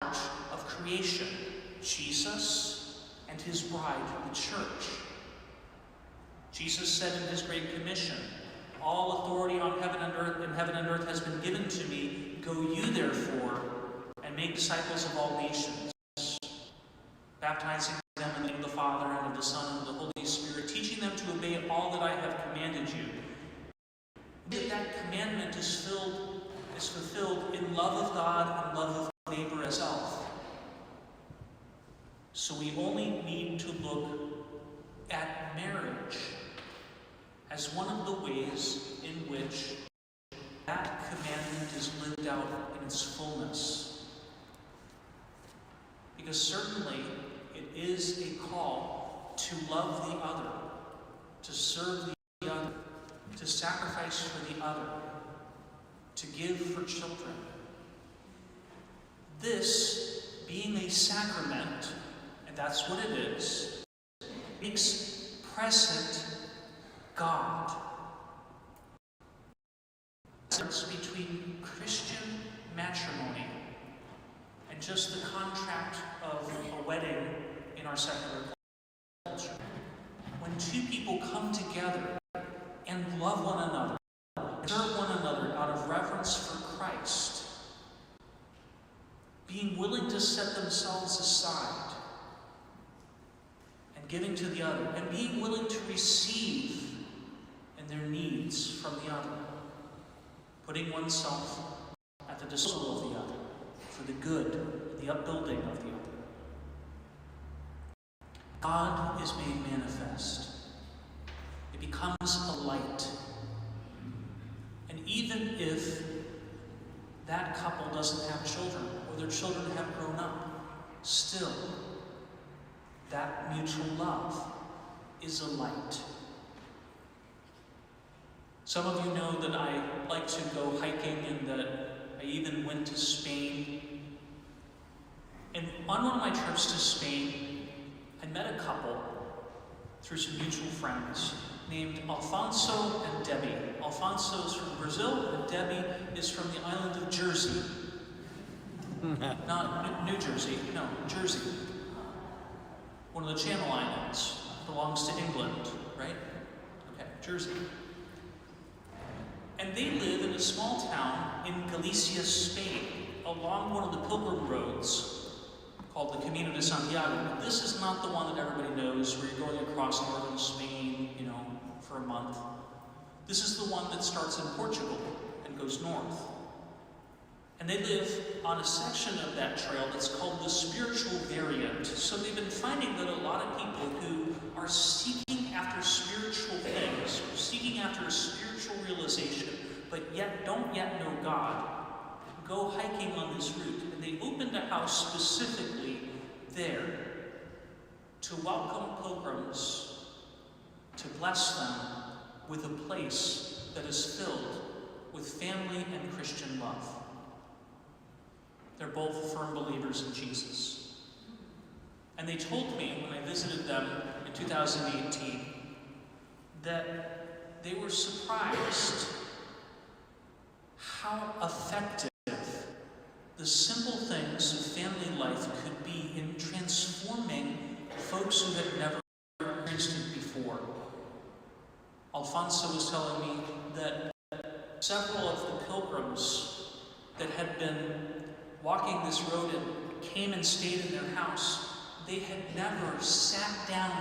of creation, Jesus and his bride, the church. Jesus said in his Great Commission, "All authority on heaven and earth has been given to me. Go you therefore and make disciples of all nations, baptizing them in the name of the Father and of the Son and of the Holy Spirit, teaching them to obey all that I have commanded you." That commandment is fulfilled in love of God and love of neighbor as self. So we only need to look at marriage as one of the ways in which that commandment is lived out in its fullness. Because certainly it is a call to love the other, to serve the other, to sacrifice for the other, to give for children. This, being a sacrament, and that's what it is, makes present God. The difference between Christian matrimony and just the contract of a wedding in our secular culture. When two people come together and love one another, serve one another out of reverence for Christ, being willing to set themselves aside and giving to the other, and being willing to receive in their needs from the other, putting oneself at the disposal of the other for the good, the upbuilding of the other. God is made manifest. It becomes a light. And even if that couple doesn't have children, or their children have grown up, still, that mutual love is a light. Some of you know that I like to go hiking and that I even went to Spain. And on one of my trips to Spain, I met a couple through some mutual friends named Alfonso and Debbie. Alfonso is from Brazil, and Debbie is from the island of Jersey. Not New Jersey, no, Jersey. One of the Channel Islands. Belongs to England, right? Okay, Jersey. And they live in a small town in Galicia, Spain, along one of the pilgrim roads called the Camino de Santiago. This is not the one that everybody knows, where you're going across northern Spain, for a month. This is the one that starts in Portugal and goes north. And they live on a section of that trail that's called the spiritual variant. So they've been finding that a lot of people who are seeking after spiritual things, seeking after a spiritual realization, but yet don't yet know God, go hiking on this route. And they opened a house specifically there to welcome pilgrims, to bless them with a place that is filled with family and Christian love. They're both firm believers in Jesus. And they told me when I visited them in 2018 that they were surprised how effective the simple things of family life could be in transforming folks who had never experienced it before. Alfonso was telling me that several of the pilgrims that had been walking this road and came and stayed in their house, they had never sat down